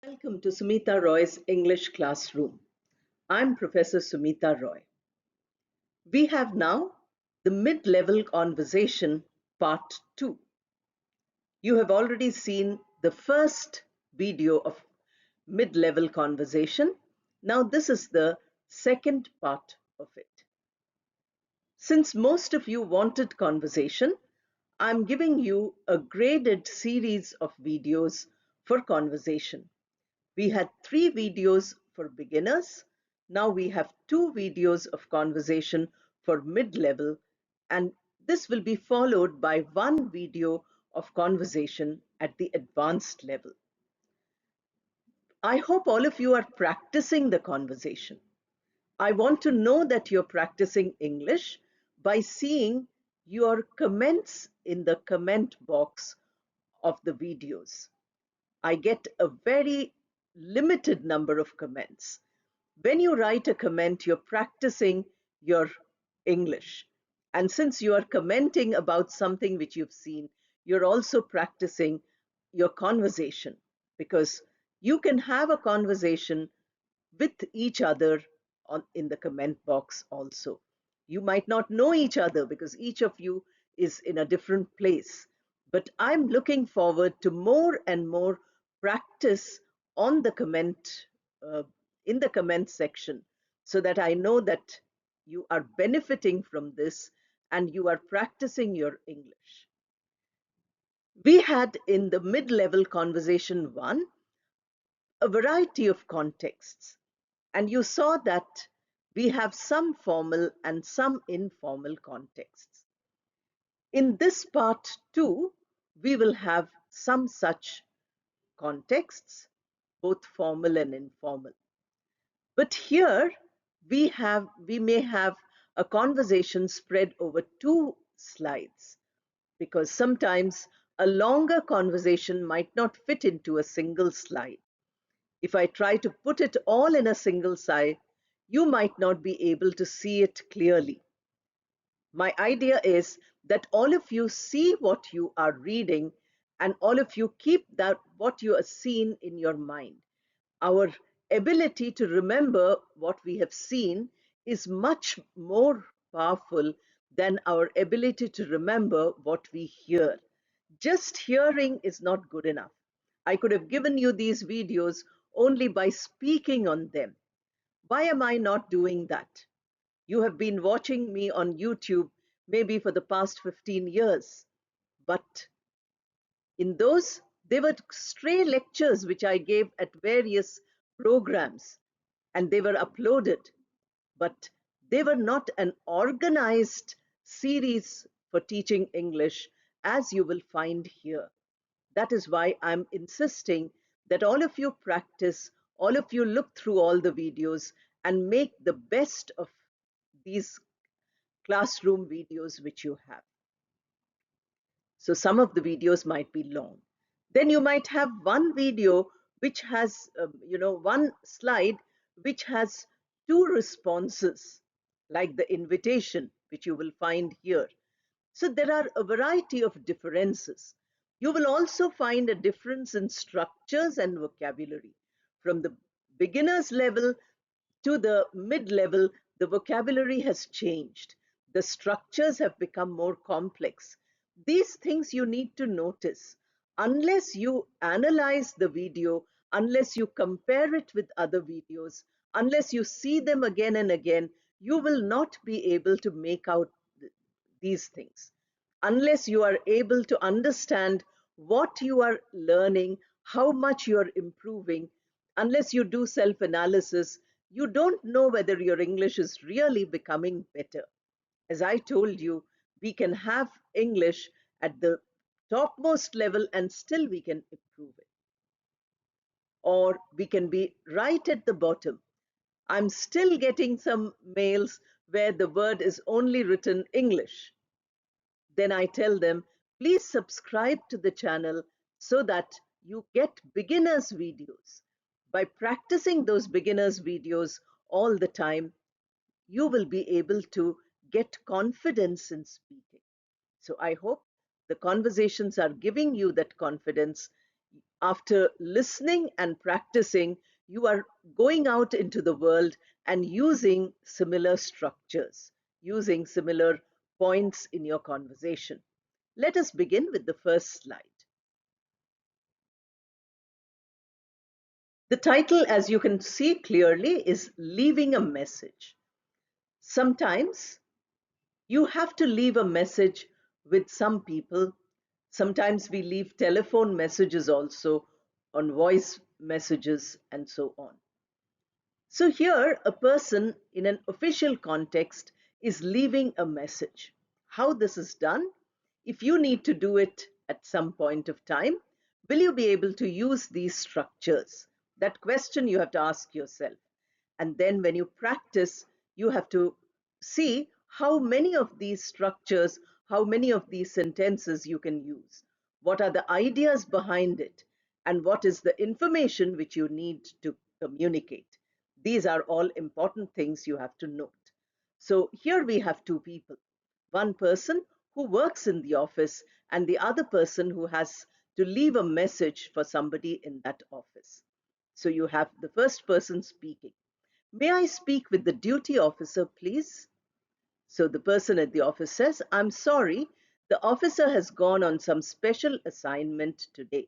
Welcome to Sumita Roy's English classroom. I'm Professor Sumita Roy. We have now the mid-level conversation part 2. You have already seen the first video of mid-level conversation. Now this is the second part of it. Since most of you wanted conversation, I'm giving you a graded series of videos for conversation. We had 3 videos for beginners. Now we have 2 videos of conversation for mid-level, and this will be followed by 1 video of conversation at the advanced level. I hope all of you are practicing the conversation. I want to know that you're practicing English by seeing your comments in the comment box of the videos. I get a very limited number of comments. When you write a comment, you're practicing your English. And since you are commenting about something which you've seen, you're also practicing your conversation, because you can have a conversation with each other in the comment box also. You might not know each other because each of you is in a different place. But I'm looking forward to more and more practice on the uh, in the comment section, so that I know that you are benefiting from this and you are practicing your English. We had in the mid-level conversation 1 a variety of contexts, and you saw that we have some formal and some informal contexts. In this part 2, we will have some such contexts, both formal and informal. But here we may have a conversation spread over 2 slides, because sometimes a longer conversation might not fit into a single slide. If I try to put it all in a single slide, you might not be able to see it clearly. My idea is that all of you see what you are reading, and all of you keep that what you are seeing in your mind. Our ability to remember what we have seen is much more powerful than our ability to remember what we hear. Just hearing is not good enough. I could have given you these videos only by speaking on them. Why am I not doing that? You have been watching me on YouTube maybe for the past 15 years, but in those, they were stray lectures which I gave at various programs, and they were uploaded, but they were not an organized series for teaching English as you will find here. That is why I'm insisting that all of you practice, all of you look through all the videos and make the best of these classroom videos which you have. So some of the videos might be long. Then you might have one video which has, one slide which has 2 responses, like the invitation, which you will find here. So there are a variety of differences. You will also find a difference in structures and vocabulary. From the beginner's level to the mid-level, the vocabulary has changed. The structures have become more complex. These things you need to notice. Unless you analyze the video, unless you compare it with other videos, unless you see them again and again, you will not be able to make out these things. Unless you are able to understand what you are learning, how much you are improving, unless you do self-analysis, you don't know whether your English is really becoming better. As I told you, we can have English at the topmost level and still we can improve it. Or we can be right at the bottom. I'm still getting some mails where the word is only written English. Then I tell them, please subscribe to the channel so that you get beginners videos. By practicing those beginners videos all the time, you will be able to get confidence in speaking. So I hope the conversations are giving you that confidence. After listening and practicing, you are going out into the world and using similar structures, using similar points in your conversation. Let us begin with the first slide. The title, as you can see clearly, is Leaving a Message. Sometimes you have to leave a message with some people. Sometimes we leave telephone messages also, on voice messages, and so on. So here, a person in an official context is leaving a message. How this is done? If you need to do it at some point of time, will you be able to use these structures? That question you have to ask yourself. And then when you practice, you have to see how many of these structures, how many of these sentences you can use. What are the ideas behind it? And what is the information which you need to communicate? These are all important things you have to note. So here we have two people, one person who works in the office and the other person who has to leave a message for somebody in that office. So you have the first person speaking. May I speak with the duty officer, please? So the person at the office says, I'm sorry, the officer has gone on some special assignment today.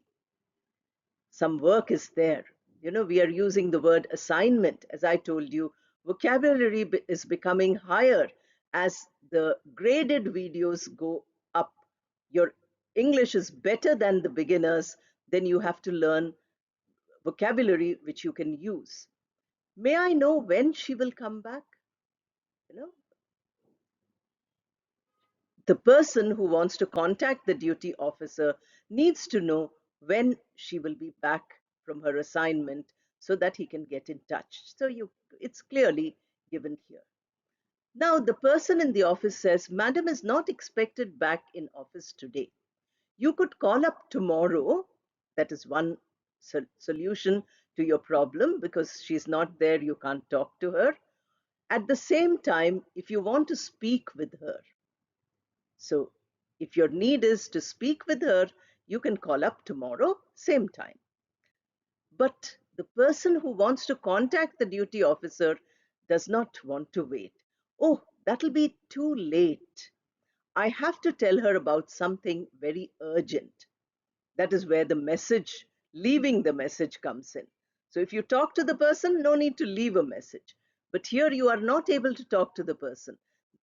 Some work is there. We are using the word assignment. As I told you, vocabulary is becoming higher as the graded videos go up. Your English is better than the beginners, then you have to learn vocabulary which you can use. May I know when she will come back? You know, the person who wants to contact the duty officer needs to know when she will be back from her assignment so that he can get in touch. So it's clearly given here. Now the person in the office says, Madam is not expected back in office today. You could call up tomorrow. That is one solution to your problem, because she's not there, you can't talk to her. At the same time, if you want to speak with her, so if your need is to speak with her, you can call up tomorrow, same time. But the person who wants to contact the duty officer does not want to wait. Oh, that'll be too late. I have to tell her about something very urgent. That is where the message, leaving the message comes in. So if you talk to the person, no need to leave a message. But here you are not able to talk to the person.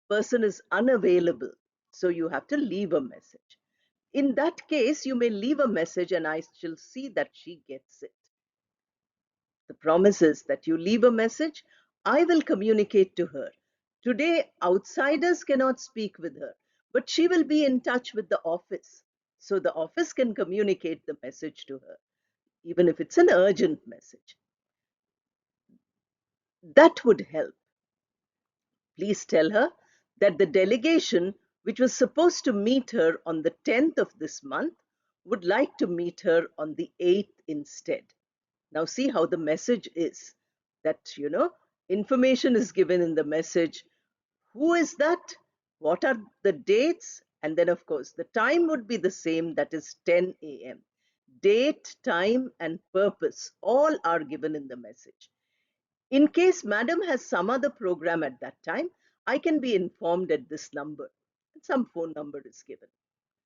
The person is unavailable. So you have to leave a message. In that case, you may leave a message and I shall see that she gets it. The promise is that you leave a message, I will communicate to her. Today, outsiders cannot speak with her, but she will be in touch with the office. So the office can communicate the message to her, even if it's an urgent message. That would help. Please tell her that the delegation, which was supposed to meet her on the 10th of this month, would like to meet her on the 8th instead. Now, see how the message is that, information is given in the message. Who is that? What are the dates? And then, of course, the time would be the same, that is 10 a.m. Date, time, and purpose all are given in the message. In case Madam has some other program at that time, I can be informed at this number. And some phone number is given.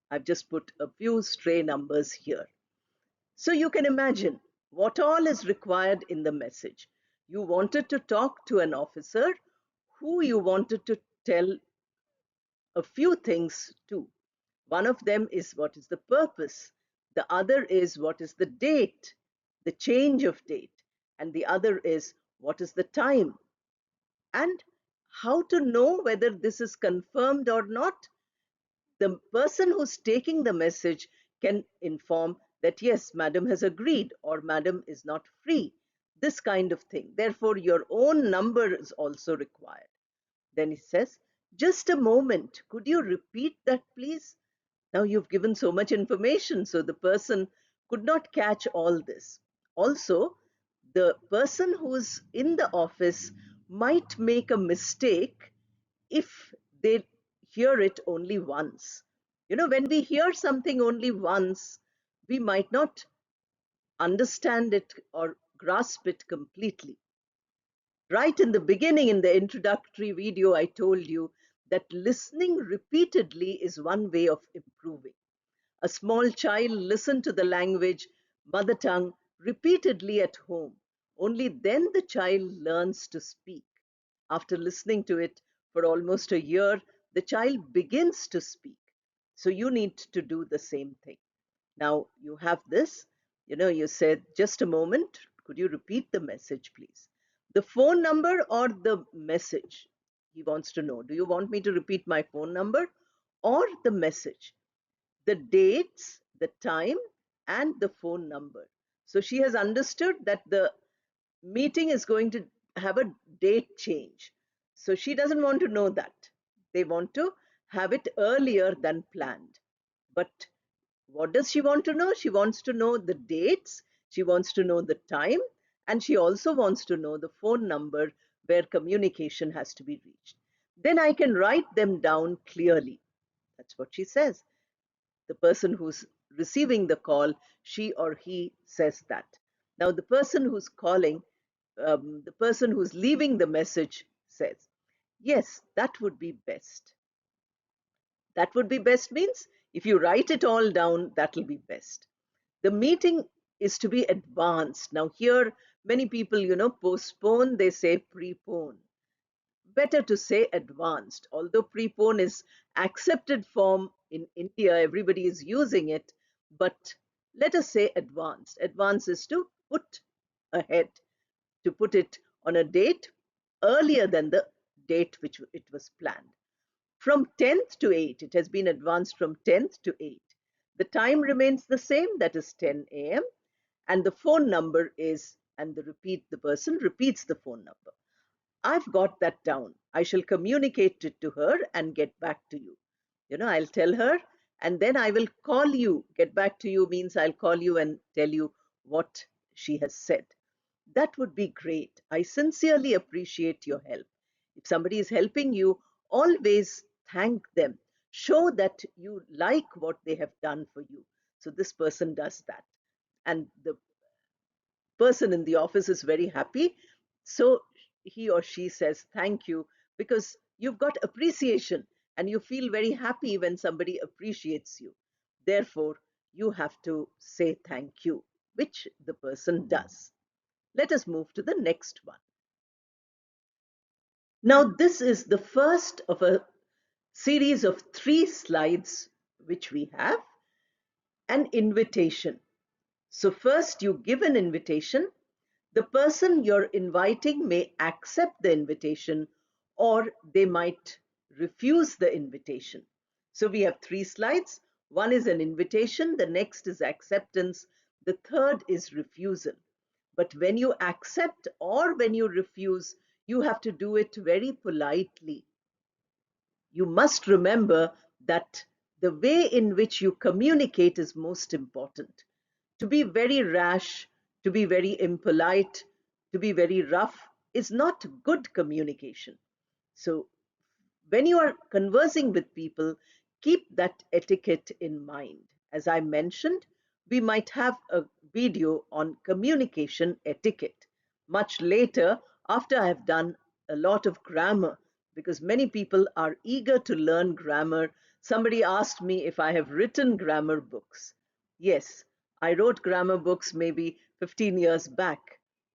I've just put a few stray numbers here. So you can imagine what all is required in the message. You wanted to talk to an officer who you wanted to tell a few things to. One of them is what is the purpose. The other is what is the date, the change of date. And the other is what is the time. And how to know whether this is confirmed or not. The person who's taking the message can inform that yes, Madam has agreed or Madam is not free, this kind of thing. Therefore, your own number is also required. Then he says, just a moment, could you repeat that, please? Now you've given so much information, so the person could not catch all this. Also, the person who's in the office might make a mistake if they hear it only once. When we hear something only once, we might not understand it or grasp it completely. Right in the beginning, in the introductory video, I told you that listening repeatedly is one way of improving. A small child listens to the language, mother tongue, repeatedly at home. Only then the child learns to speak. After listening to it for almost a year, the child begins to speak. So you need to do the same thing. Now you have this, you said, just a moment, could you repeat the message, please? The phone number or the message? He wants to know, do you want me to repeat my phone number or the message? The dates, the time, and the phone number. So she has understood that the meeting is going to have a date change. So she doesn't want to know that. They want to have it earlier than planned. But what does she want to know? She wants to know the dates, she wants to know the time, and she also wants to know the phone number where communication has to be reached. Then I can write them down clearly. That's what she says. The person who's receiving the call, she or he says that. Now, the person who's calling, the person who's leaving the message says, yes, that would be best. That would be best means if you write it all down, that'll be best. The meeting is to be advanced. Now, here, many people, postpone, they say prepone. Better to say advanced. Although prepone is accepted form in India, everybody is using it, but let us say advanced. Advanced is to put ahead, to put it on a date earlier than the date which it was planned. From 10th to 8, it has been advanced from 10th to 8. The time remains the same, that is 10 a.m. And the phone number is, and the person repeats the phone number. I've got that down. I shall communicate it to her and get back to you. I'll tell her and then I will call you. Get back to you means I'll call you and tell you what she has said. That would be great. I sincerely appreciate your help. If somebody is helping you, always thank them. Show that you like what they have done for you. So this person does that. And the person in the office is very happy. So he or she says thank you because you've got appreciation and you feel very happy when somebody appreciates you. Therefore, you have to say thank you, which the person does. Let us move to the next one. Now, this is the first of a series of 3 slides which we have, an invitation. So first you give an invitation. The person you're inviting may accept the invitation or they might refuse the invitation. So we have 3 slides. One is an invitation, the next is acceptance, the third is refusal. But when you accept or when you refuse, you have to do it very politely. You must remember that the way in which you communicate is most important. To be very rash, to be very impolite, to be very rough is not good communication. So when you are conversing with people, keep that etiquette in mind. As I mentioned, we might have a video on communication etiquette much later after I have done a lot of grammar because many people are eager to learn grammar. Somebody asked me if I have written grammar books. Yes, I wrote grammar books maybe 15 years back.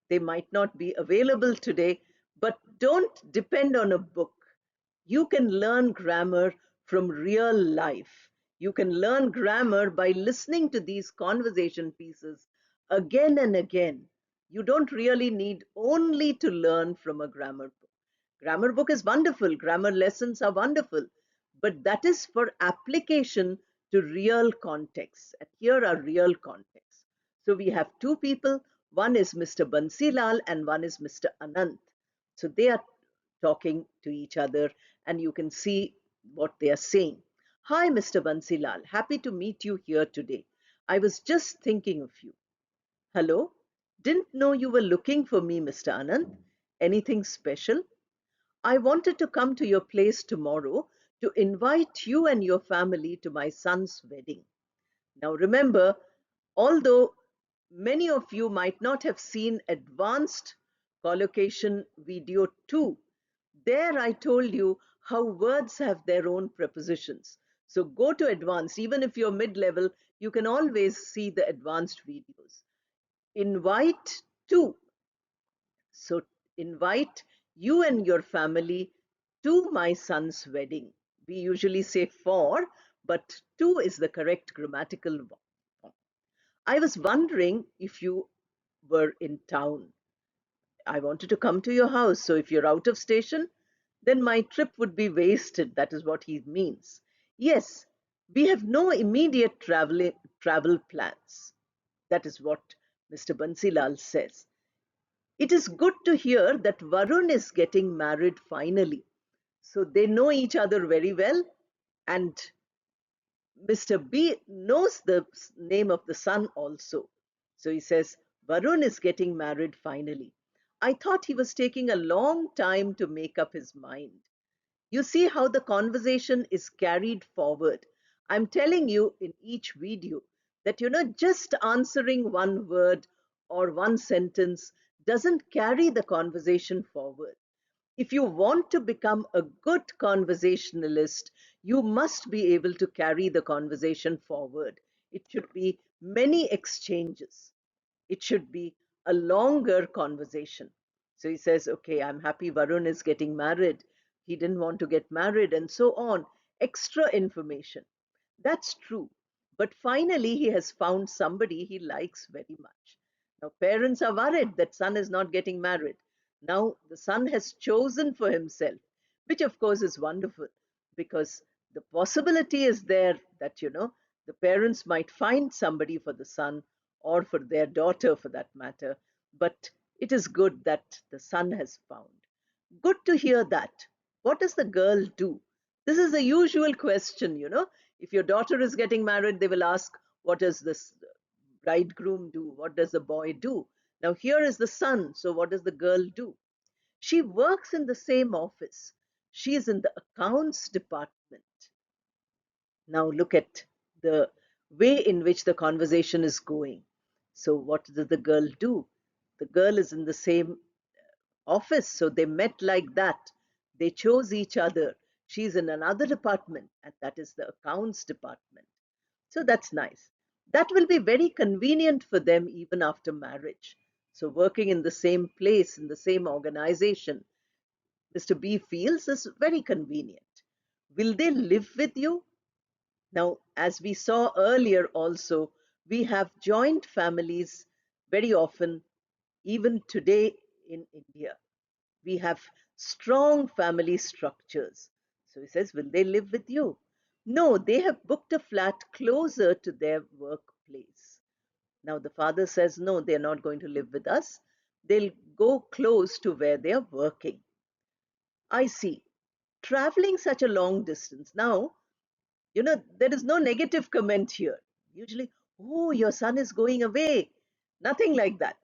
They might not be available today, but don't depend on a book. You can learn grammar from real life. You can learn grammar by listening to these conversation pieces again and again. You don't really need only to learn from a grammar book. Grammar book is wonderful, grammar lessons are wonderful, but that is for application to real contexts. And here are real contexts. So we have 2 people, one is Mr. Bansilal and one is Mr. Anant. So they are talking to each other and you can see what they are saying. Hi, Mr. Bansilal, happy to meet you here today. I was just thinking of you. Hello, didn't know you were looking for me, Mr. Anand. Anything special? I wanted to come to your place tomorrow to invite you and your family to my son's wedding. Now remember, although many of you might not have seen advanced collocation video 2. There I told you how words have their own prepositions. So go to advanced. Even if you're mid-level, you can always see the advanced videos. Invite to. So invite you and your family to my son's wedding. We usually say for, but to is the correct grammatical form. I was wondering if you were in town. I wanted to come to your house. So if you're out of station, then my trip would be wasted. That is what he means. Yes, we have no immediate travel plans. That is what Mr. Bansilal says. It is good to hear that Varun is getting married finally. So they know each other very well, and Mr. B knows the name of the son also. So he says, Varun is getting married finally. I thought he was taking a long time to make up his mind. You see how the conversation is carried forward. I'm telling you in each video that, just answering one word or one sentence doesn't carry the conversation forward. If you want to become a good conversationalist, you must be able to carry the conversation forward. It should be many exchanges. It should be a longer conversation. So he says, okay, I'm happy Varun is getting married. He didn't want to get married, and so on. Extra information. That's true. But finally, he has found somebody he likes very much. Now, parents are worried that son is not getting married. Now, the son has chosen for himself, which of course is wonderful, because the possibility is there that, the parents might find somebody for the son or for their daughter for that matter. But it is good that the son has found. Good to hear that. What does the girl do? This is the usual question. If your daughter is getting married, they will ask, what does this bridegroom do? What does the boy do? Now, here is the son. So, what does the girl do? She works in the same office. She is in the accounts department. Now, look at the way in which the conversation is going. So, what does the girl do? The girl is in the same office, so they met like that. They chose each other. She's in another department, and that is the accounts department. So that's nice. That will be very convenient for them even after marriage. So, working in the same place, in the same organization, Mr. B feels is very convenient. Will they live with you? Now, as we saw earlier, also, we have joint families very often, even today in India. We have strong family structures. So he says, will they live with you? No, they have booked a flat closer to their workplace. Now the father says, no, they're not going to live with us. They'll go close to where they're working. I see. Traveling such a long distance. Now, there is no negative comment here. Usually, oh, your son is going away. Nothing like that.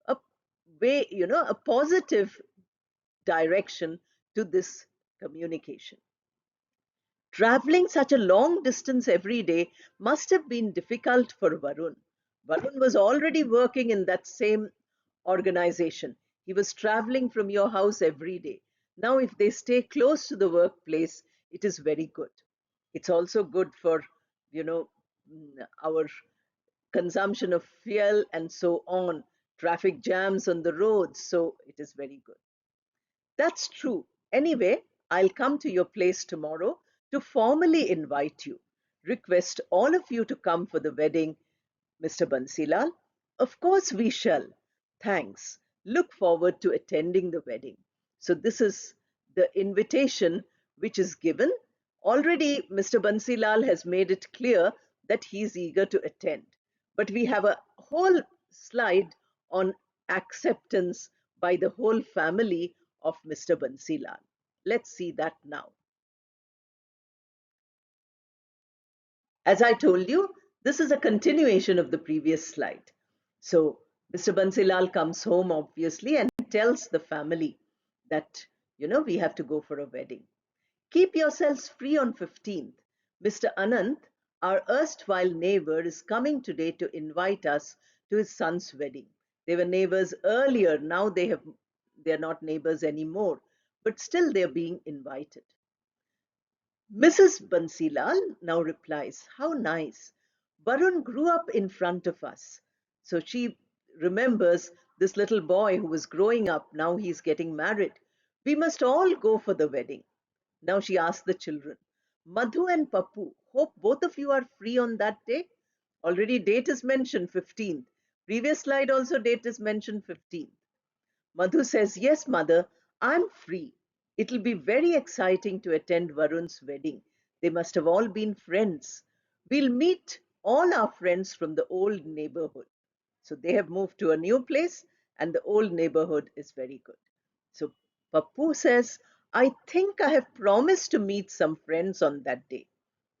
A a positive direction to this communication. Traveling such a long distance every day must have been difficult for Varun. Varun was already working in that same organization. He was traveling from your house every day. Now, if they stay close to the workplace, it is very good. It's also good for, our consumption of fuel and so on, traffic jams on the roads. So it is very good. That's true. Anyway, I'll come to your place tomorrow to formally invite you. Request all of you to come for the wedding, Mr. Bansilal. Of course we shall. Thanks. Look forward to attending the wedding. So this is the invitation which is given. Already Mr. Bansilal has made it clear that he is eager to attend. But we have a whole slide on acceptance by the whole family of Mr. Bansilal. Let's see that now. As I told you, this is a continuation of the previous slide. So Mr. Bansilal comes home, obviously, and tells the family that, we have to go for a wedding. Keep yourselves free on 15th. Mr. Anant, our erstwhile neighbor, is coming today to invite us to his son's wedding. They were neighbors earlier. Now they're not neighbors anymore, but still they're being invited. Mrs. Bansilal now replies, "How nice. Varun grew up in front of us." So she remembers this little boy who was growing up. Now he's getting married. "We must all go for the wedding." Now she asks the children, "Madhu and Papu, hope both of you are free on that day." Already date is mentioned, 15th. Previous slide also date is mentioned, 15th. Madhu says, "Yes, mother, I'm free. It'll be very exciting to attend Varun's wedding. They must have all been friends. We'll meet all our friends from the old neighborhood." So they have moved to a new place and the old neighborhood is very good. So Pappu says, "I think I have promised to meet some friends on that day."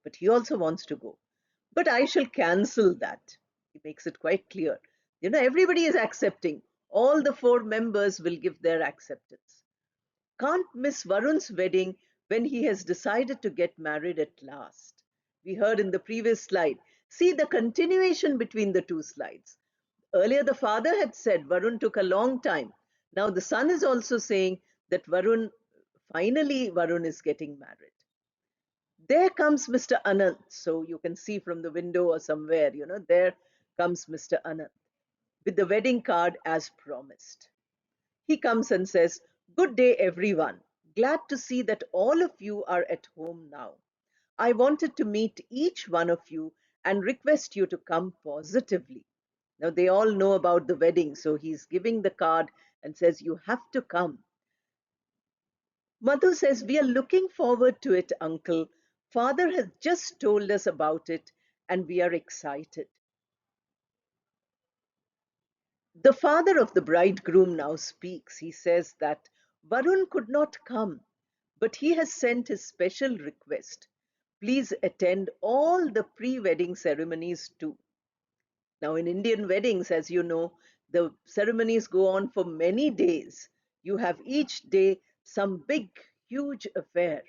But he also wants to go. "But I shall cancel that." He makes it quite clear. Everybody is accepting. All the four members will give their acceptance. Can't miss Varun's wedding when he has decided to get married at last. We heard in the previous slide. See the continuation between the two slides. Earlier, the father had said Varun took a long time. Now, the son is also saying that finally, Varun is getting married. There comes Mr. Anand. So you can see from the window or somewhere, there comes Mr. Anand with the wedding card as promised. He comes and says, "Good day, everyone. Glad to see that all of you are at home now. I wanted to meet each one of you and request you to come positively." Now, they all know about the wedding, so he's giving the card and says, "You have to come." Madhu says, "We are looking forward to it, uncle. Father has just told us about it and we are excited." The father of the bridegroom now speaks. He says that Varun could not come, but he has sent his special request. Please attend all the pre-wedding ceremonies too. Now, in Indian weddings, as you know, the ceremonies go on for many days. You have each day some big, huge affair.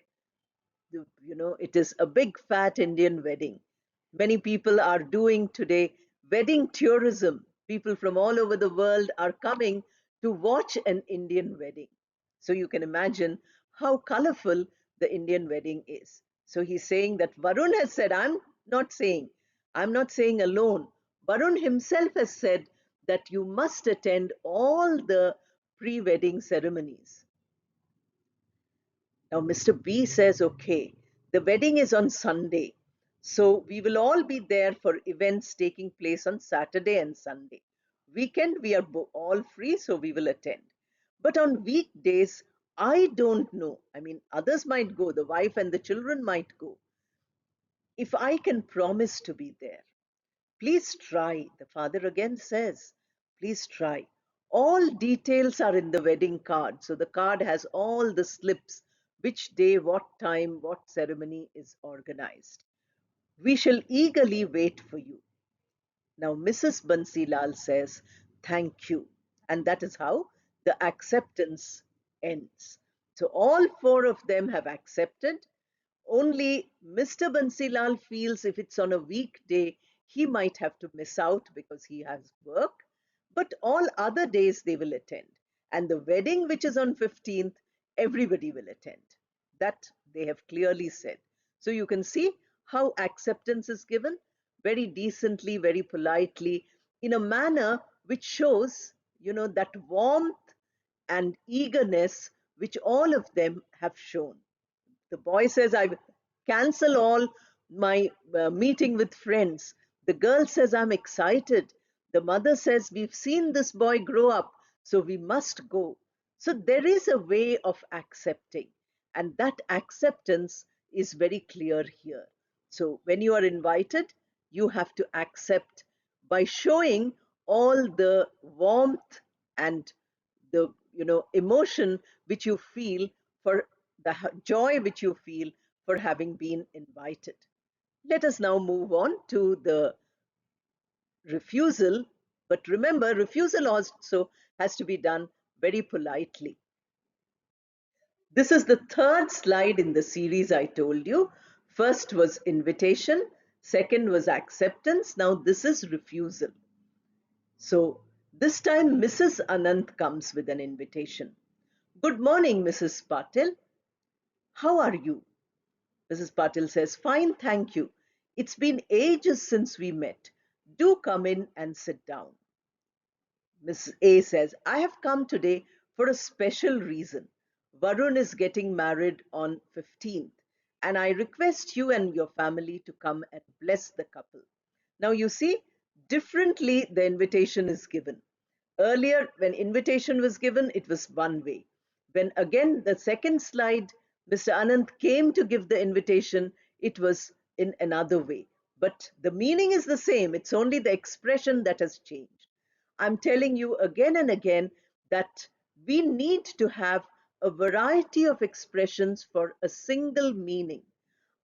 It is a big fat Indian wedding. Many people are doing today wedding tourism. People from all over the world are coming to watch an Indian wedding. So you can imagine how colorful the Indian wedding is. So he's saying that Varun has said, I'm not saying alone. Varun himself has said that you must attend all the pre-wedding ceremonies. Now, Mr. B says, "Okay, the wedding is on Sunday. So we will all be there for events taking place on Saturday and Sunday. Weekend, we are all free, so we will attend. But on weekdays, I don't know. I mean, others might go, the wife and the children might go. If I can promise to be there, please try." The father again says, "Please try." All details are in the wedding card. So the card has all the slips, which day, what time, what ceremony is organized. "We shall eagerly wait for you." Now, Mrs. Bansilal says, "Thank you." And that is how the acceptance ends. So all four of them have accepted. Only Mr. Bansilal feels if it's on a weekday, he might have to miss out because he has work. But all other days they will attend. And the wedding, which is on 15th, everybody will attend. That they have clearly said. So you can see how acceptance is given very decently, very politely, in a manner which shows, that warmth and eagerness which all of them have shown. The boy says, "I cancel all my meeting with friends." The girl says, "I'm excited." The mother says, "We've seen this boy grow up, so we must go." So there is a way of accepting, and that acceptance is very clear here. So when you are invited, you have to accept by showing all the warmth and the emotion which you feel for the joy which you feel for having been invited. Let us now move on to the refusal. But remember, refusal also has to be done very politely. This is the third slide in the series I told you. First was invitation, second was acceptance, now this is refusal. So this time Mrs. Anant comes with an invitation. Good morning, Mrs. Patil. How are you? Mrs. Patil says, fine, thank you. It's been ages since we met. Do come in and sit down. Miss A says, I have come today for a special reason. Varun is getting married on 15th, and I request you and your family to come and bless the couple. Now, you see, differently the invitation is given. Earlier, when invitation was given, it was one way. When again the second slide, Mr. Anand came to give the invitation, it was in another way. But the meaning is the same, it's only the expression that has changed. I'm telling you again and again that we need to have a variety of expressions for a single meaning.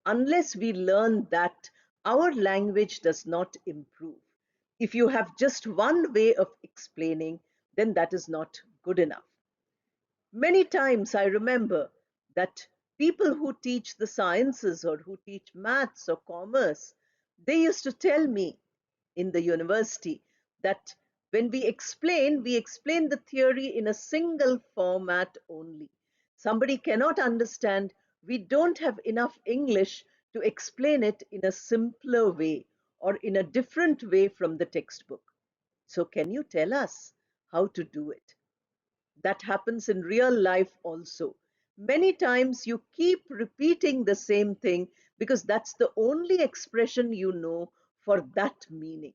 Unless we learn that, our language does not improve. If you have just one way of explaining, then that is not good enough. Many times I remember that people who teach the sciences or who teach maths or commerce, they used to tell me in the university that when we explain the theory in a single format only. Somebody cannot understand, we don't have enough English to explain it in a simpler way or in a different way from the textbook. So can you tell us how to do it? That happens in real life also. Many times you keep repeating the same thing because that's the only expression you know for that meaning.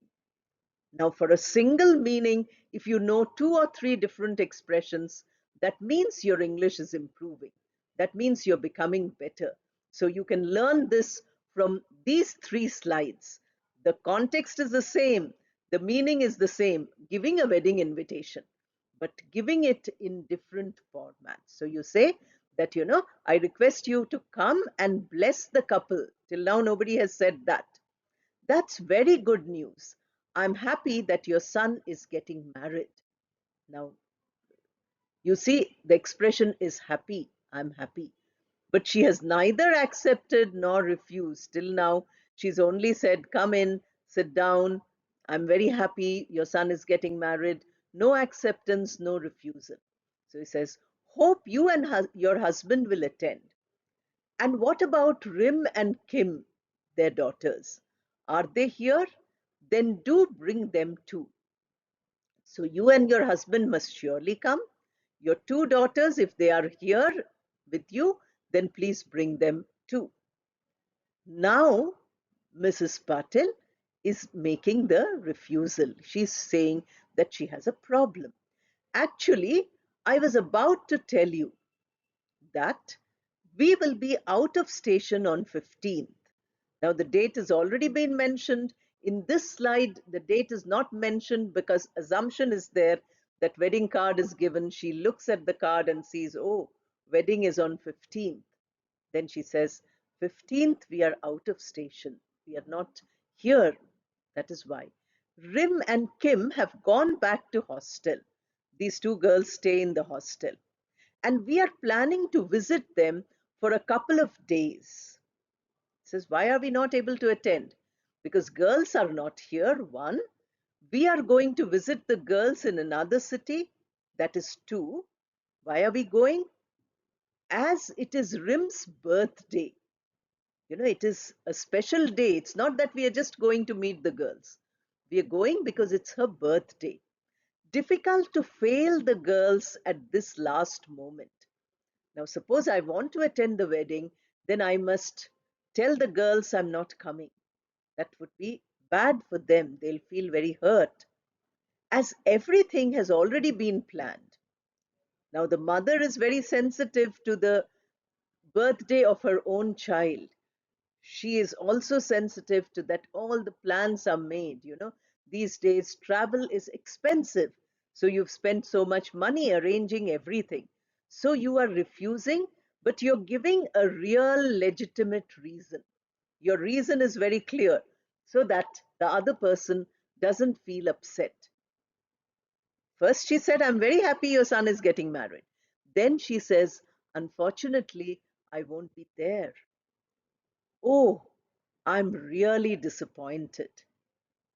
Now, for a single meaning, if you know two or three different expressions, that means your English is improving. That means you're becoming better. So you can learn this from these three slides. The context is the same, the meaning is the same, giving a wedding invitation, but giving it in different formats. So you say that, I request you to come and bless the couple. Till now, nobody has said that. That's very good news. I'm happy that your son is getting married. Now, you see, the expression is happy. I'm happy. But she has neither accepted nor refused. Till now, she's only said, come in, sit down. I'm very happy your son is getting married. No acceptance, no refusal. So he says, hope you and your husband will attend. And what about Rim and Kim, their daughters? Are they here? Then do bring them too. So you and your husband must surely come. Your two daughters, if they are here with you, then please bring them too. Now, Mrs. Patil is making the refusal. She's saying that she has a problem. Actually, I was about to tell you that we will be out of station on 15th. Now, the date has already been mentioned. In this slide, the date is not mentioned because assumption is there that wedding card is given. She looks at the card and sees, oh, wedding is on 15th. Then she says, 15th, we are out of station. We are not here. That is why. Rim and Kim have gone back to hostel. These two girls stay in the hostel. And we are planning to visit them for a couple of days. Says, why are we not able to attend? Because girls are not here, one. We are going to visit the girls in another city, that is two. Why are we going? As it is Rim's birthday. It is a special day. It's not that we are just going to meet the girls. We are going because it's her birthday. Difficult to fail the girls at this last moment. Now, suppose I want to attend the wedding, then I must tell the girls I'm not coming. That would be bad for them. They'll feel very hurt. As everything has already been planned. Now, the mother is very sensitive to the birthday of her own child. She is also sensitive to that all the plans are made. These days travel is expensive, so you've spent so much money arranging everything, so you are refusing, but you're giving a real legitimate reason. Your reason is very clear so that the other person doesn't feel upset. First she said, I'm very happy your son is getting married. Then she says, unfortunately I won't be there. Oh, I'm really disappointed.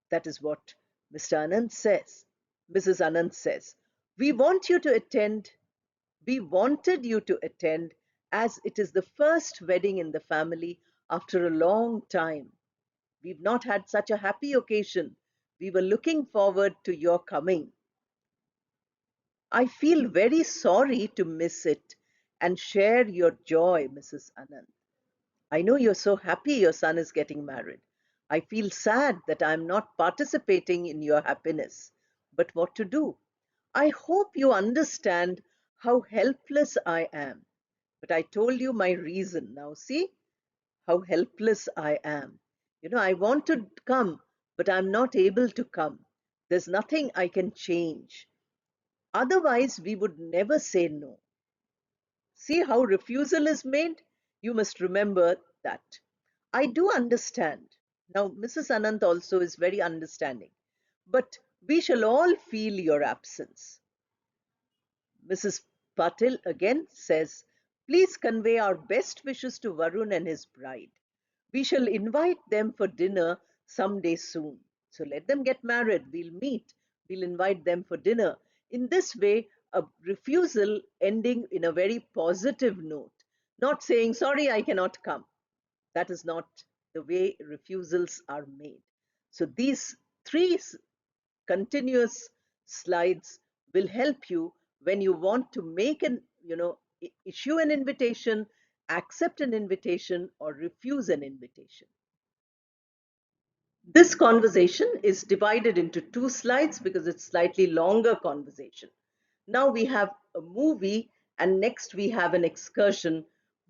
That is what Mr. Anand says. Mrs. Anand says, we want you to attend, we wanted you to attend as it is the first wedding in the family after a long time. We've not had such a happy occasion. We were looking forward to your coming. I feel very sorry to miss it and share your joy, Mrs. Anand. I know you're so happy your son is getting married. I feel sad that I'm not participating in your happiness. But what to do? I hope you understand how helpless I am. But I told you my reason. Now, see how helpless I am. I want to come, but I'm not able to come. There's nothing I can change. Otherwise, we would never say no. See how refusal is made? You must remember that. I do understand. Now, Mrs. Anant also is very understanding. But we shall all feel your absence. Mrs. Patil again says, please convey our best wishes to Varun and his bride. We shall invite them for dinner some day soon. So let them get married. We'll meet. We'll invite them for dinner. In this way, a refusal ending in a very positive note, not saying, sorry, I cannot come. That is not the way refusals are made. So these three continuous slides will help you when you want to make issue an invitation, accept an invitation, or refuse an invitation. This conversation is divided into two slides because it's slightly longer conversation. Now we have a movie and next we have an excursion.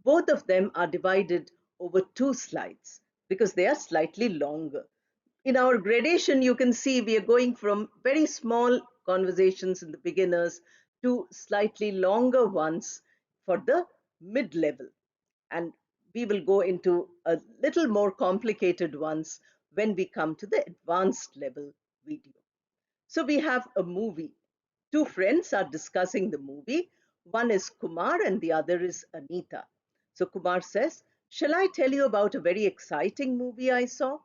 Both of them are divided over two slides because they are slightly longer. In our gradation, you can see we are going from very small conversations in the beginners to slightly longer ones for the mid-level. And we will go into a little more complicated ones when we come to the advanced level video. So we have a movie. Two friends are discussing the movie. One is Kumar and the other is Anita. So Kumar says, shall I tell you about a very exciting movie I saw?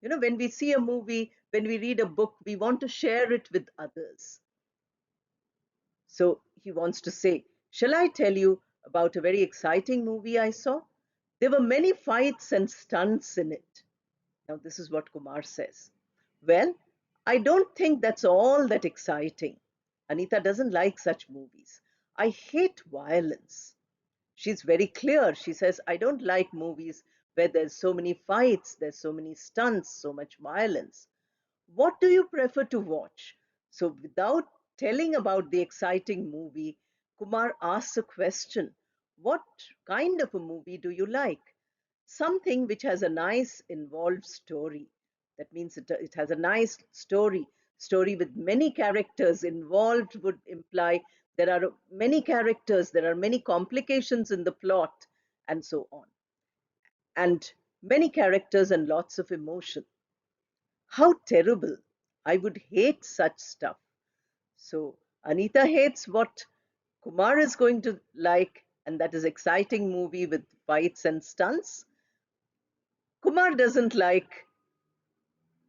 When we see a movie, when we read a book, we want to share it with others. So he wants to say, shall I tell you about a very exciting movie I saw? There were many fights and stunts in it. Now, this is what Kumar says. Well, I don't think that's all that exciting. Anita doesn't like such movies. I hate violence. She's very clear. She says, I don't like movies where there's so many fights, there's so many stunts, so much violence. What do you prefer to watch? So, without telling about the exciting movie, Kumar asks a question. What kind of a movie do you like? Something which has a nice involved story. That means it has a nice story with many characters involved would imply there are many characters, there are many complications in the plot, and so on. And many characters and lots of emotion. How terrible. I would hate such stuff. So Anita hates what Kumar is going to like, and that is exciting movie with fights and stunts. Kumar doesn't like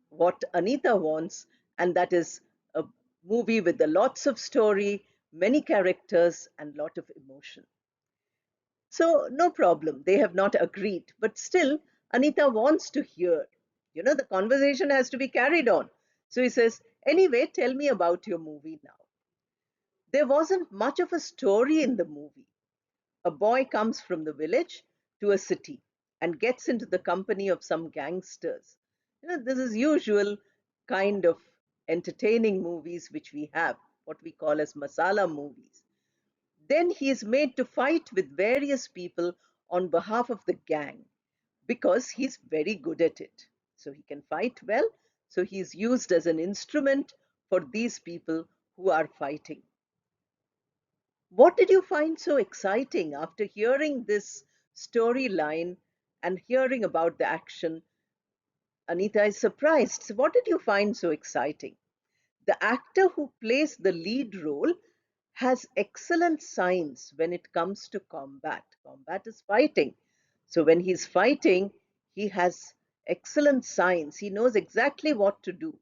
what Anita wants, and that is a movie with a lots of story, many characters, and lot of emotion. So no problem, they have not agreed, but still Anita wants to hear. The conversation has to be carried on. So he says, anyway, tell me about your movie now. There wasn't much of a story in the movie. A boy comes from the village to a city and gets into the company of some gangsters. This is usual kind of entertaining movies which we have, what we call as masala movies. Then he is made to fight with various people on behalf of the gang because he's very good at it. So he can fight well. So he's used as an instrument for these people who are fighting. What did you find so exciting after hearing this storyline and hearing about the action? Anita is surprised. So what did you find so exciting? The actor who plays the lead role has excellent signs when it comes to combat. Combat is fighting. So when he's fighting, he has excellent signs. He knows exactly what to do.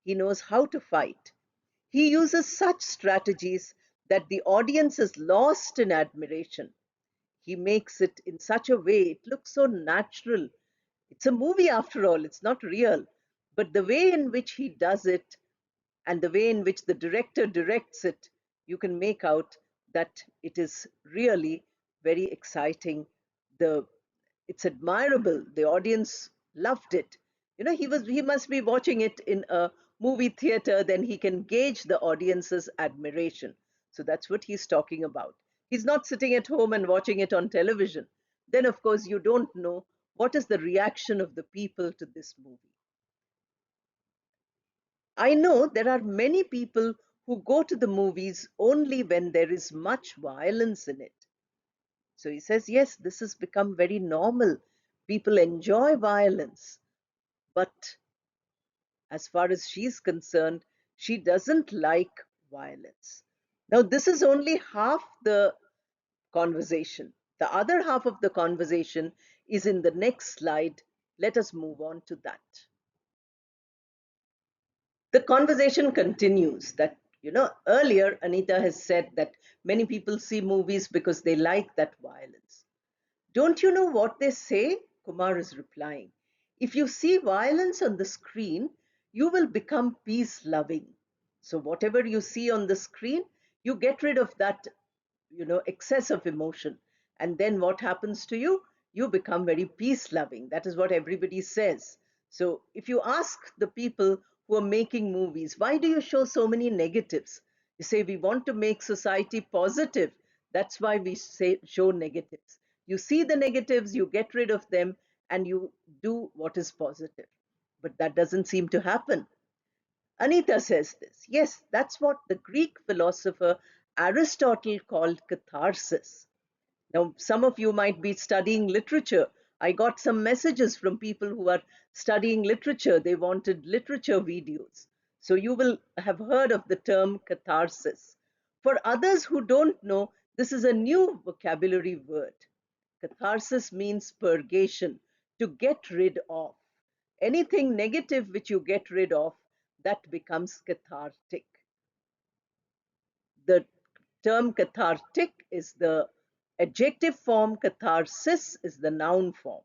He knows how to fight. He uses such strategies that the audience is lost in admiration. He makes it in such a way it looks so natural. It's a movie after all, it's not real. But the way in which he does it and the way in which the director directs it, you can make out that it is really very exciting. The It's admirable. The audience loved it. He must be watching it in a movie theater, then he can gauge the audience's admiration. So that's what he's talking about. He's not sitting at home and watching it on television. Then, of course, you don't know what is the reaction of the people to this movie. I know there are many people who go to the movies only when there is much violence in it. So he says, yes, this has become very normal. People enjoy violence. But as far as she's concerned, she doesn't like violence. Now, this is only half the conversation. The other half of the conversation is in the next slide. Let us move on to that. The conversation continues that, earlier Anita has said that many people see movies because they like that violence. Don't you know what they say? Kumar is replying. If you see violence on the screen, you will become peace loving. So, whatever you see on the screen, you get rid of that, excess of emotion. And then what happens to you? You become very peace loving. That is what everybody says. So, if you ask the people who are making movies, why do you show so many negatives? You say, we want to make society positive. That's why we show negatives. You see the negatives, you get rid of them, and you do what is positive. But that doesn't seem to happen. Anita says this. Yes, that's what the Greek philosopher Aristotle called catharsis. Now, some of you might be studying literature. I got some messages from people who are studying literature. They wanted literature videos. So you will have heard of the term catharsis. For others who don't know, this is a new vocabulary word. Catharsis means purgation, to get rid of. Anything negative which you get rid of, that becomes cathartic. The term cathartic is the adjective form, catharsis is the noun form.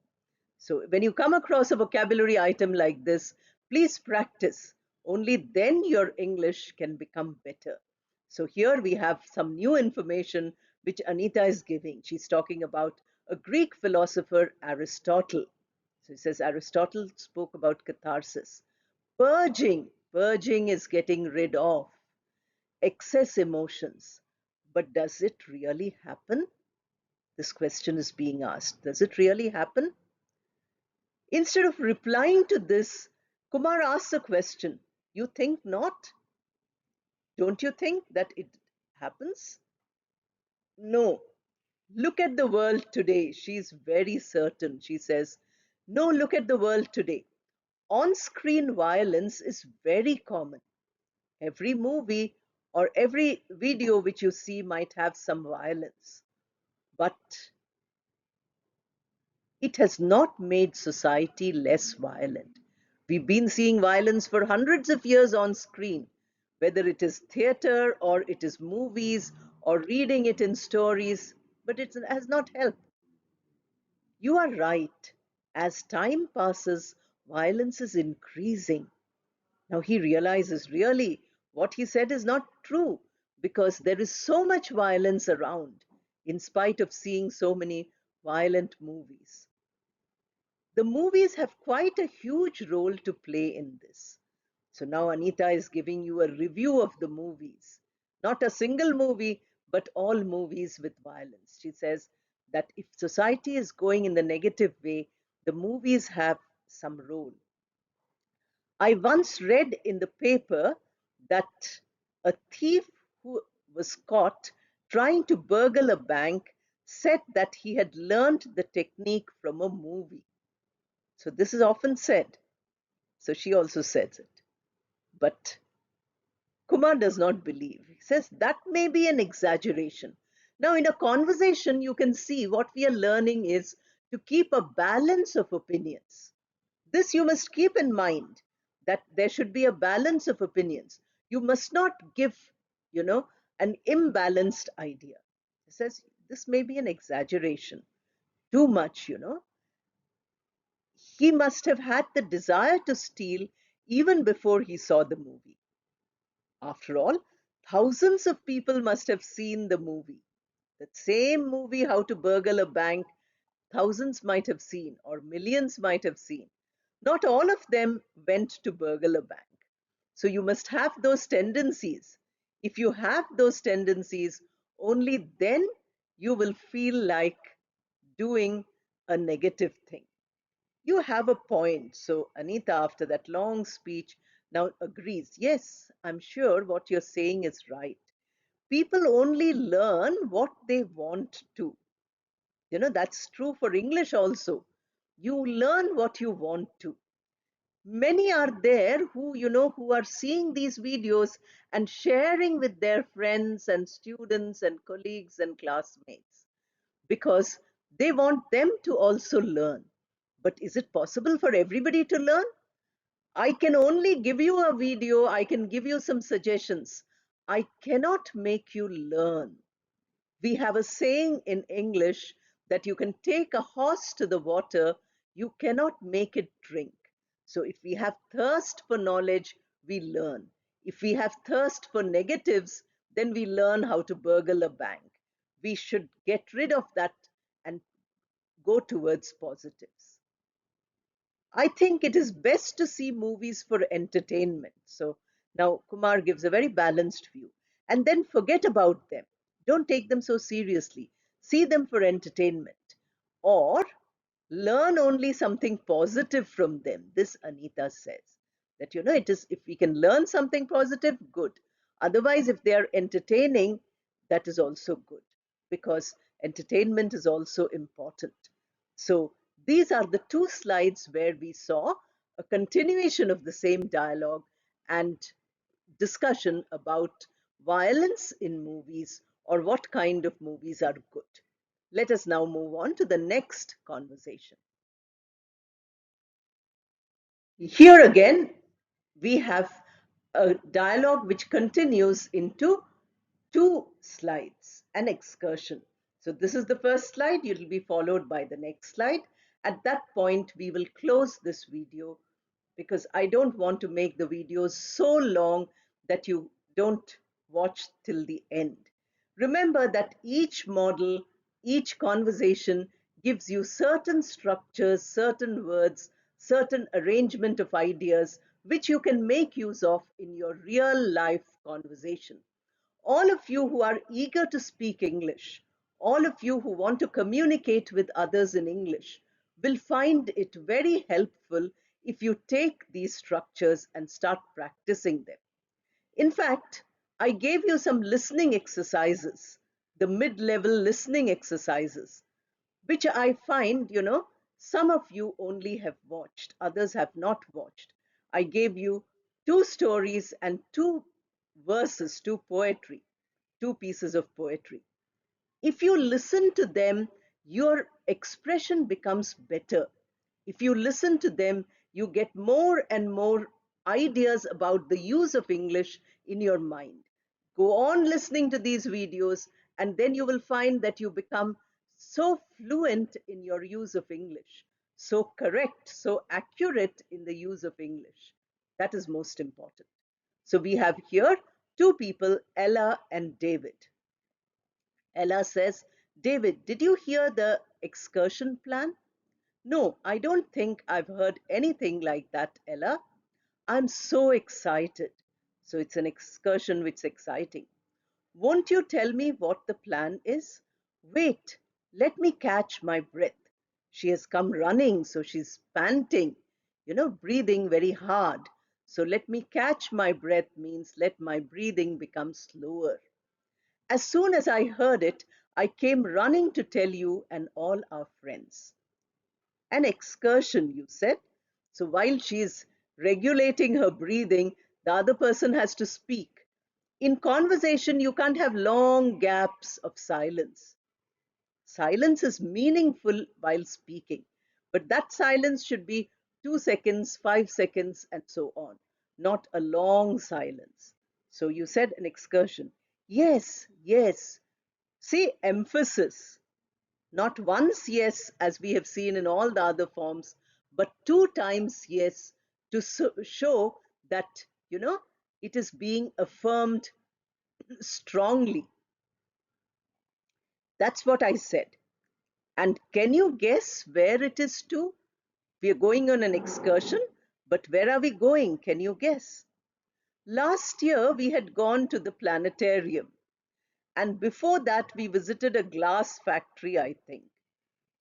So when you come across a vocabulary item like this, please practice. Only then your English can become better. So here we have some new information which Anita is giving. She's talking about a Greek philosopher, Aristotle. So he says Aristotle spoke about catharsis. Purging. Purging is getting rid of excess emotions. But does it really happen? This question is being asked. Does it really happen? Instead of replying to this, Kumar asks a question. You think not? Don't you think that it happens? No. Look at the world today. She's very certain. She says, no, look at the world today. On screen violence is very common. Every movie or every video which you see might have some violence. But it has not made society less violent. We've been seeing violence for hundreds of years on screen, whether it is theater or it is movies or reading it in stories, but it has not helped. You are right. As time passes, violence is increasing. Now he realizes really what he said is not true because there is so much violence around in spite of seeing so many violent movies. The movies have quite a huge role to play in this. So now Anita is giving you a review of the movies. Not a single movie, but all movies with violence. She says that if society is going in the negative way, the movies have some role. I once read in the paper that a thief who was caught trying to burgle a bank said that he had learned the technique from a movie. So this is often said. So she also says it. But Kumar does not believe. He says that may be an exaggeration. Now, in a conversation, you can see what we are learning is to keep a balance of opinions. This you must keep in mind that there should be a balance of opinions. You must not give, you know, an imbalanced idea. He says, this may be an exaggeration, too much, He must have had the desire to steal even before he saw the movie. After all, thousands of people must have seen the movie. That same movie, How to Burgle a Bank, thousands might have seen, or millions might have seen. Not all of them went to burgle a bank. So you must have those tendencies. If you have those tendencies, only then you will feel like doing a negative thing. You have a point. So Anita, after that long speech, now agrees. Yes, I'm sure what you're saying is right. People only learn what they want to. That's true for English also. You learn what you want to. Many are there who are seeing these videos and sharing with their friends and students and colleagues and classmates because they want them to also learn. But is it possible for everybody to learn? I can only give you a video, I can give you some suggestions. I cannot make you learn. We have a saying in English that you can take a horse to the water, you cannot make it drink. So if we have thirst for knowledge, we learn. If we have thirst for negatives, then we learn how to burgle a bank. We should get rid of that and go towards positives. I think it is best to see movies for entertainment. So now Kumar gives a very balanced view. And then forget about them. Don't take them so seriously. See them for entertainment. Or learn only something positive from them. This Anita says that, it is, if we can learn something positive, good. Otherwise, if they are entertaining, that is also good because entertainment is also important. So these are the two slides where we saw a continuation of the same dialogue and discussion about violence in movies or what kind of movies are good. Let us now move on to the next conversation. Here again, we have a dialogue which continues into two slides, an excursion. So this is the first slide, it will be followed by the next slide. At that point, we will close this video because I don't want to make the videos so long that you don't watch till the end. Remember that each model, each conversation gives you certain structures, certain words, certain arrangement of ideas, which you can make use of in your real life conversation. All of you who are eager to speak English, all of you who want to communicate with others in English, will find it very helpful if you take these structures and start practicing them. In fact, I gave you some listening exercises, the mid-level listening exercises, which I find, some of you only have watched, others have not watched. I gave you two stories and two verses, two poetry, two pieces of poetry. If you listen to them, your expression becomes better. If you listen to them, you get more and more ideas about the use of English in your mind. Go on listening to these videos, and then you will find that you become so fluent in your use of English, so correct, so accurate in the use of English. That is most important. So we have here two people, Ella and David. Ella says, David, did you hear the excursion plan? No, I don't think I've heard anything like that, Ella. I'm so excited. So it's an excursion which is exciting. Won't you tell me what the plan is? Wait, let me catch my breath. She has come running, so she's panting, breathing very hard. So let me catch my breath means let my breathing become slower. As soon as I heard it, I came running to tell you and all our friends. An excursion, you said. So while she's regulating her breathing, the other person has to speak. In conversation, you can't have long gaps of silence. Silence is meaningful while speaking, but that silence should be 2 seconds, 5 seconds, and so on, not a long silence. So you said an excursion. Yes, yes. See, emphasis. Not once yes, as we have seen in all the other forms, but two times yes to show that, it is being affirmed strongly. That's what I said. And can you guess where it is to? We are going on an excursion, but where are we going? Can you guess? Last year, we had gone to the planetarium. And before that, we visited a glass factory, I think.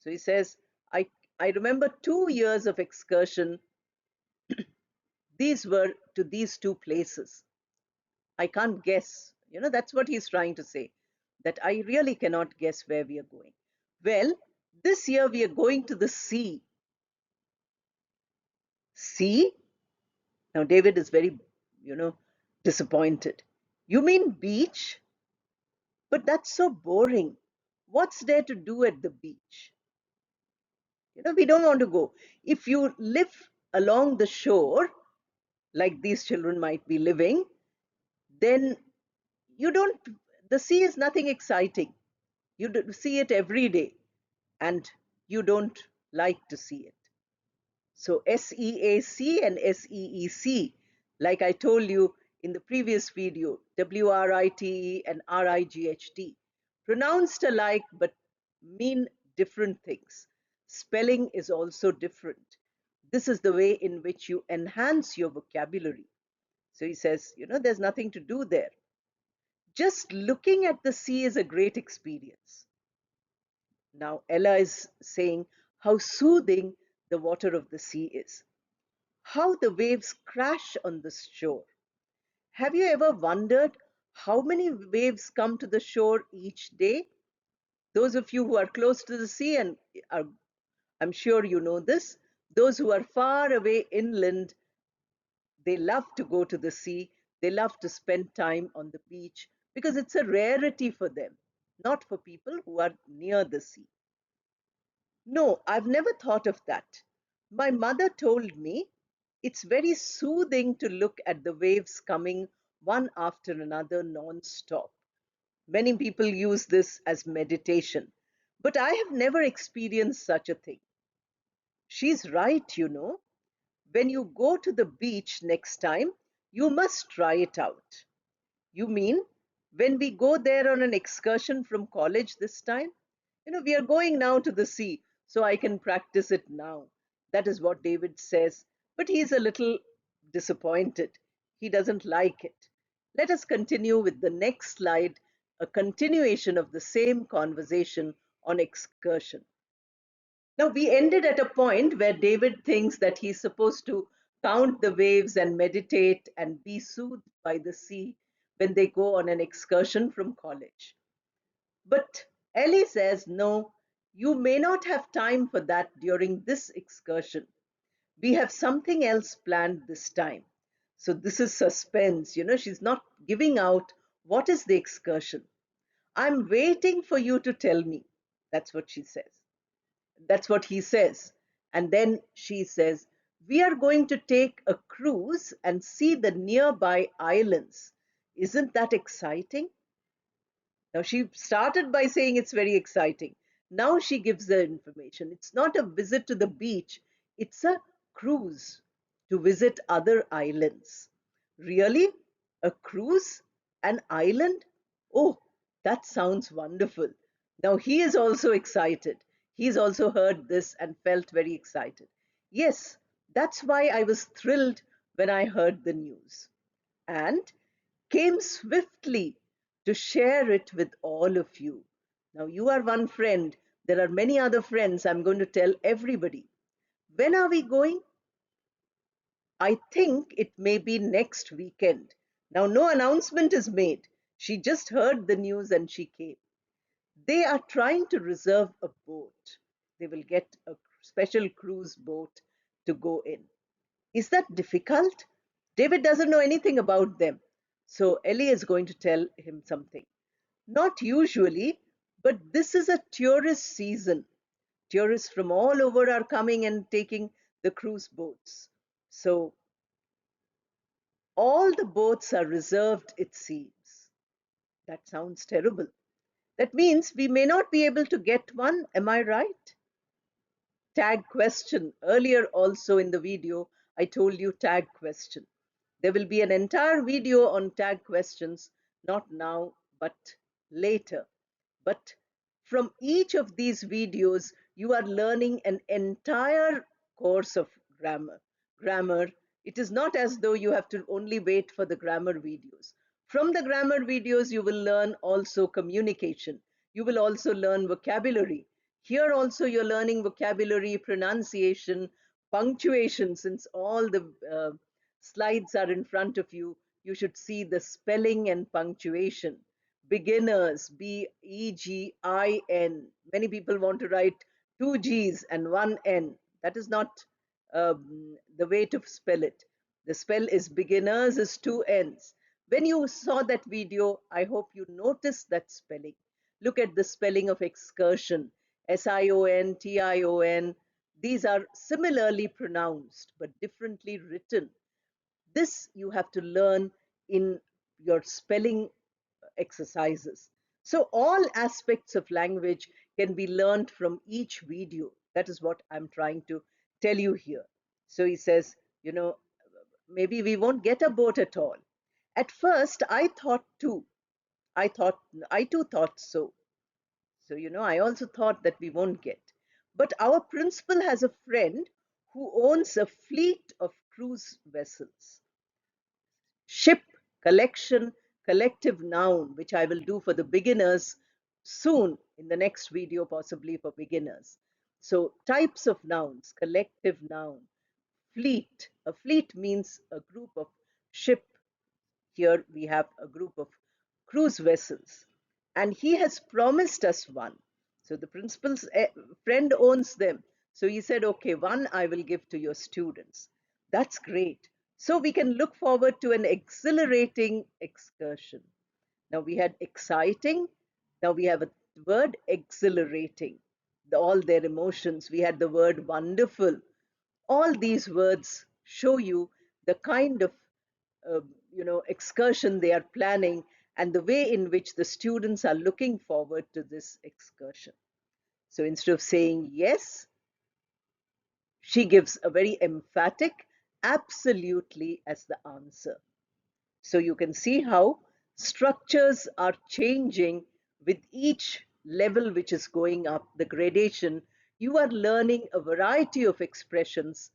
So he says, I remember 2 years of excursion. These were to these two places. I can't guess. That's what he's trying to say, that I really cannot guess where we are going. Well, this year we are going to the sea. Sea? Now, David is very, you know, disappointed. You mean beach? But that's so boring. What's there to do at the beach? We don't want to go. If you live along the shore, like these children might be living, then you don't, the sea is nothing exciting. You see it every day, and you don't like to see it. So SEAC and SEEC, like I told you in the previous video, WRITE and RIGHT, pronounced alike but mean different things. Spelling is also different. This is the way in which you enhance your vocabulary. So he says, there's nothing to do there. Just looking at the sea is a great experience. Now, Ella is saying how soothing the water of the sea is, how the waves crash on the shore. Have you ever wondered how many waves come to the shore each day? Those of you who are close to the sea, and I'm sure you know this, those who are far away inland, they love to go to the sea. They love to spend time on the beach because it's a rarity for them, not for people who are near the sea. No, I've never thought of that. My mother told me it's very soothing to look at the waves coming one after another non-stop. Many people use this as meditation, but I have never experienced such a thing. She's right. When you go to the beach next time, you must try it out. You mean when we go there on an excursion from college this time? We are going now to the sea, so I can practice it now. That is what David says, but he's a little disappointed. He doesn't like it. Let us continue with the next slide, a continuation of the same conversation on excursion. Now, we ended at a point where David thinks that he's supposed to count the waves and meditate and be soothed by the sea when they go on an excursion from college. But Ellie says, no, you may not have time for that during this excursion. We have something else planned this time. So this is suspense. She's not giving out what is the excursion. I'm waiting for you to tell me. That's what she says. That's what he says. And then she says, we are going to take a cruise and see the nearby islands. Isn't that exciting? Now, she started by saying it's very exciting. Now she gives the information. It's not a visit to the beach, it's a cruise to visit other islands. Really? A cruise? An island? Oh, that sounds wonderful. Now he is also excited. He's also heard this and felt very excited. Yes, that's why I was thrilled when I heard the news. And came swiftly to share it with all of you. Now, you are one friend. There are many other friends. I'm going to tell everybody. When are we going? I think it may be next weekend. Now, no announcement is made. She just heard the news and she came. They are trying to reserve a boat. They will get a special cruise boat to go in. Is that difficult? David doesn't know anything about them. So Ellie is going to tell him something. Not usually, but this is a tourist season. Tourists from all over are coming and taking the cruise boats. So All the boats are reserved, it seems. That sounds terrible. That means we may not be able to get one, am I right? Tag question. Earlier also in the video, I told you tag question. There will be an entire video on tag questions, not now, but later. But from each of these videos, you are learning an entire course of grammar. Grammar, it is not as though you have to only wait for the grammar videos. From the grammar videos, you will learn also communication. You will also learn vocabulary. Here also you're learning vocabulary, pronunciation, punctuation. Since all the slides are in front of you, you should see the spelling and punctuation. Beginners, Begin. Many people want to write two G's and one N. That is not the way to spell it. The spell is beginners is two N's. When you saw that video, I hope you noticed that spelling. Look at the spelling of excursion, Sion, Tion. These are similarly pronounced but differently written. This you have to learn in your spelling exercises. So all aspects of language can be learned from each video. That is what I'm trying to tell you here. So he says, maybe we won't get a boat at all. At first, I thought too. I thought, I too thought so. So, I also thought that we won't get. But our principal has a friend who owns a fleet of cruise vessels. Ship, collection, collective noun, which I will do for the beginners soon in the next video, possibly for beginners. So types of nouns, collective noun, fleet. A fleet means a group of ship. Here we have a group of cruise vessels. And he has promised us one. So the principal's friend owns them. So he said, okay, one I will give to your students. That's great. So we can look forward to an exhilarating excursion. Now we had exciting. Now we have a word exhilarating. All their emotions. We had the word wonderful. All these words show you the kind of excursion they are planning and the way in which the students are looking forward to this excursion. So instead of saying yes, she gives a very emphatic absolutely as the answer. So you can see how structures are changing with each level which is going up, the gradation. You are learning a variety of expressions.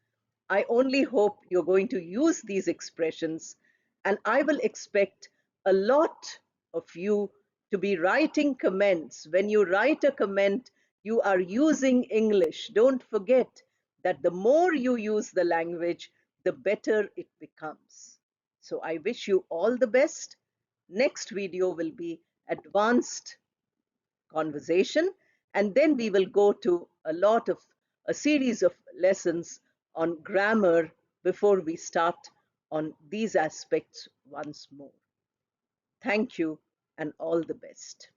I only hope you're going to use these expressions, and I will expect a lot of you to be writing comments. When you write a comment, you are using English. Don't forget that the more you use the language, the better it becomes. So I wish you all the best. Next video will be advanced conversation, and then we will go to a series of lessons on grammar before we start on these aspects once more. Thank you and all the best.